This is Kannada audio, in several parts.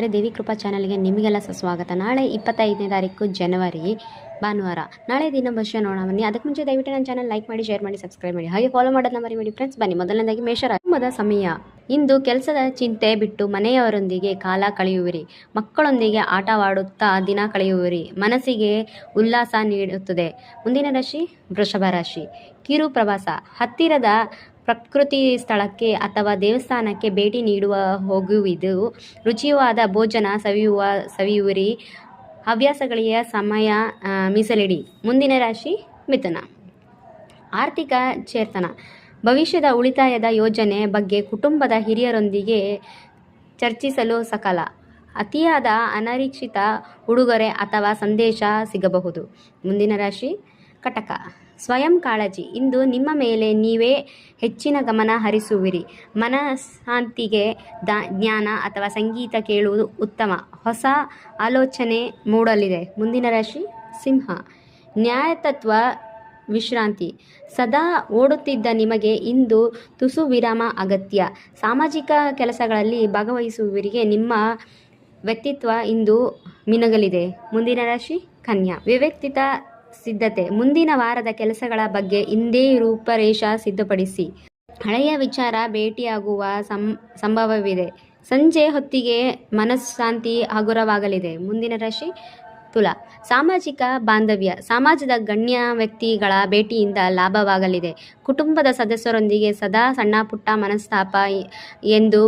ದೇವಿ ಕೃಪಾ ಚಾನಲ್ಗೆ ನಿಮಗೆಲ್ಲ ಸ್ವಾಗತ. ನಾಳೆ 25ನೇ ತಾರೀಕು ಜನವರಿ ಭಾನುವಾರ. ನಾಳೆ ದಿನ ಭವಿಷ್ಯ ನೋಡೋಣ ಬನ್ನಿ. ಅದಕ್ಕೆ ಮುಂಚೆ ದಯವಿಟ್ಟು ನನ್ನ ಚಾನಲ್ ಲೈಕ್ ಮಾಡಿ, ಶೇರ್ ಮಾಡಿ, ಸಬ್ಸ್ಕ್ರೈಬ್ ಮಾಡಿ, ಹಾಗೆ ಫಾಲೋ ಮಾಡೋದನ್ನ ಮರಿಬೇಡಿ ಫ್ರೆಂಡ್ಸ್. ಬನ್ನಿ, ಮೊದಲನೇದಾಗಿ ಮೇಷರಾಶಿ ಸಮಯ. ಇಂದು ಕೆಲಸದ ಚಿಂತೆ ಬಿಟ್ಟು ಮನೆಯವರೊಂದಿಗೆ ಕಾಲ ಕಳೆಯುವಿರಿ. ಮಕ್ಕಳೊಂದಿಗೆ ಆಟವಾಡುತ್ತಾ ದಿನ ಕಳೆಯುವಿರಿ. ಮನಸ್ಸಿಗೆ ಉಲ್ಲಾಸ ನೀಡುತ್ತದೆ. ಮುಂದಿನ ರಾಶಿ ವೃಷಭ ರಾಶಿ. ಕಿರು ಪ್ರವಾಸ. ಹತ್ತಿರದ ಪ್ರಕೃತಿ ಸ್ಥಳಕ್ಕೆ ಅಥವಾ ದೇವಸ್ಥಾನಕ್ಕೆ ಭೇಟಿ ನೀಡುವ ಹೋಗುವುದು. ರುಚಿಯಾದ ಭೋಜನ ಸವಿಯುವಿರಿ. ಹವ್ಯಾಸಗಳಿಗೆ ಸಮಯ ಮೀಸಲಿಡಿ. ಮುಂದಿನ ರಾಶಿ ಮಿಥುನ. ಆರ್ಥಿಕ ಚೇತನ. ಭವಿಷ್ಯದ ಉಳಿತಾಯದ ಯೋಜನೆ ಬಗ್ಗೆ ಕುಟುಂಬದ ಹಿರಿಯರೊಂದಿಗೆ ಚರ್ಚಿಸಲು ಸಕಾಲ. ಅತಿಯಾದ ಅನಿರೀಕ್ಷಿತ ಉಡುಗೊರೆ ಅಥವಾ ಸಂದೇಶ ಸಿಗಬಹುದು. ಮುಂದಿನ ರಾಶಿ ಕಟಕ. ಸ್ವಯಂ ಕಾಳಜಿ. ಇಂದು ನಿಮ್ಮ ಮೇಲೆ ನೀವೇ ಹೆಚ್ಚಿನ ಗಮನ ಹರಿಸುವಿರಿ. ಮನಃಶಾಂತಿಗೆ ಜ್ಞಾನ ಅಥವಾ ಸಂಗೀತ ಕೇಳುವುದು ಉತ್ತಮ. ಹೊಸ ಆಲೋಚನೆ ಮೂಡಲಿದೆ. ಮುಂದಿನ ರಾಶಿ ಸಿಂಹ. ನ್ಯಾಯತತ್ವ ವಿಶ್ರಾಂತಿ. ಸದಾ ಓಡುತ್ತಿದ್ದ ನಿಮಗೆ ಇಂದು ತುಸು ವಿರಾಮ ಅಗತ್ಯ. ಸಾಮಾಜಿಕ ಕೆಲಸಗಳಲ್ಲಿ ಭಾಗವಹಿಸುವವರಿಗೆ ನಿಮ್ಮ ವ್ಯಕ್ತಿತ್ವ ಇಂದು ಮಿನುಗಲಿದೆ. ಮುಂದಿನ ರಾಶಿ ಕನ್ಯಾ. ವ್ಯವಸ್ಥಿತ ಸಿದ್ಧತೆ. ಮುಂದಿನ ವಾರದ ಕೆಲಸಗಳ ಬಗ್ಗೆ ಇಂದೇ ರೂಪರೇಷ ಸಿದ್ಧಪಡಿಸಿ. ಹಳೆಯ ವಿಚಾರ ಭೇಟಿಯಾಗುವ ಸಂಭವವಿದೆ. ಸಂಜೆ ಹೊತ್ತಿಗೆ ಮನಃಶಾಂತಿ ಹಗುರವಾಗಲಿದೆ. ಮುಂದಿನ ರಾಶಿ ತುಲಾ. ಸಾಮಾಜಿಕ ಬಾಂಧವ್ಯ. ಸಮಾಜದ ಗಣ್ಯ ವ್ಯಕ್ತಿಗಳ ಭೇಟಿಯಿಂದ ಲಾಭವಾಗಲಿದೆ. ಕುಟುಂಬದ ಸದಸ್ಯರೊಂದಿಗೆ ಸದಾ ಸಣ್ಣ ಪುಟ್ಟ ಮನಸ್ತಾಪ ಎಂದು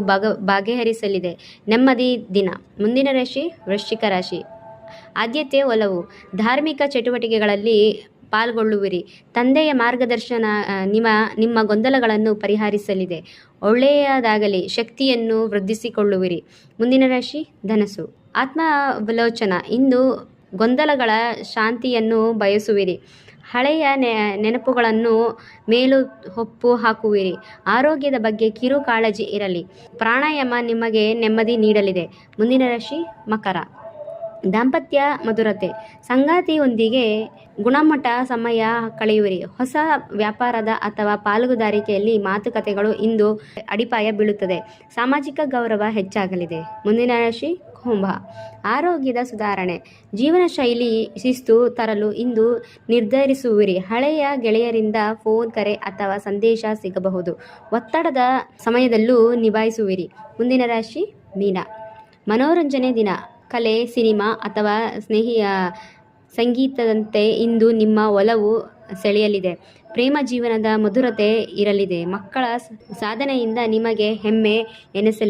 ಬಗೆಹರಿಸಲಿದೆ. ನೆಮ್ಮದಿ ದಿನ. ಮುಂದಿನ ರಾಶಿ ವೃಶ್ಚಿಕ ರಾಶಿ. ಆದ್ಯತೆ ಒಲವು. ಧಾರ್ಮಿಕ ಚಟುವಟಿಕೆಗಳಲ್ಲಿ ಪಾಲ್ಗೊಳ್ಳುವಿರಿ. ತಂದೆಯ ಮಾರ್ಗದರ್ಶನ ನಿಮ್ಮ ಗೊಂದಲಗಳನ್ನು ಪರಿಹರಿಸಲಿದೆ. ಒಳ್ಳೆಯದಾಗಲಿ. ಶಕ್ತಿಯನ್ನು ವೃದ್ಧಿಸಿಕೊಳ್ಳುವಿರಿ. ಮುಂದಿನ ರಾಶಿ ಧನಸ್ಸು. ಆತ್ಮಾವಲೋಚನ. ಇಂದು ಗೊಂದಲಗಳ ಶಾಂತಿಯನ್ನು ಬಯಸುವಿರಿ. ಹಳೆಯ ನೆನಪುಗಳನ್ನು ಮೇಲು ಹೊಪ್ಪು ಹಾಕುವಿರಿ. ಆರೋಗ್ಯದ ಬಗ್ಗೆ ಕಿರು ಕಾಳಜಿ ಇರಲಿ. ಪ್ರಾಣಾಯಾಮ ನಿಮಗೆ ನೆಮ್ಮದಿ ನೀಡಲಿದೆ. ಮುಂದಿನ ರಾಶಿ ಮಕರ. ದಾಂಪತ್ಯ ಮಧುರತೆ. ಸಂಗಾತಿಯೊಂದಿಗೆ ಗುಣಮಟ್ಟ ಸಮಯ ಕಳೆಯುವಿರಿ. ಹೊಸ ವ್ಯಾಪಾರದ ಅಥವಾ ಪಾಲುದಾರಿಕೆಯಲ್ಲಿ ಮಾತುಕತೆಗಳು ಇಂದು ಅಡಿಪಾಯ ಬೀಳುತ್ತದೆ. ಸಾಮಾಜಿಕ ಗೌರವ ಹೆಚ್ಚಾಗಲಿದೆ. ಮುಂದಿನ ರಾಶಿ ಕುಂಭ. ಆರೋಗ್ಯದ ಸುಧಾರಣೆ. ಜೀವನ ಶೈಲಿ ಶಿಸ್ತು ತರಲು ಇಂದು ನಿರ್ಧರಿಸುವಿರಿ. ಹಳೆಯ ಗೆಳೆಯರಿಂದ ಫೋನ್ ಕರೆ ಅಥವಾ ಸಂದೇಶ ಸಿಗಬಹುದು. ಒತ್ತಡದ ಸಮಯದಲ್ಲೂ ನಿಭಾಯಿಸುವಿರಿ. ಮುಂದಿನ ರಾಶಿ ಮೀನ. ಮನೋರಂಜನೆ ದಿನ. ಕಲೆ, ಸಿನಿಮಾ ಅಥವಾ ಸಂಗೀತದಂತೆ ಇಂದು ನಿಮ್ಮ ಒಲವು ಸೆಳೆಯಲಿದೆ. ಪ್ರೇಮ ಜೀವನದ ಮಧುರತೆ ಇರಲಿದೆ. ಮಕ್ಕಳ ಸಾಧನೆಯಿಂದ ನಿಮಗೆ ಹೆಮ್ಮೆ ಎನಿಸಲಿದೆ.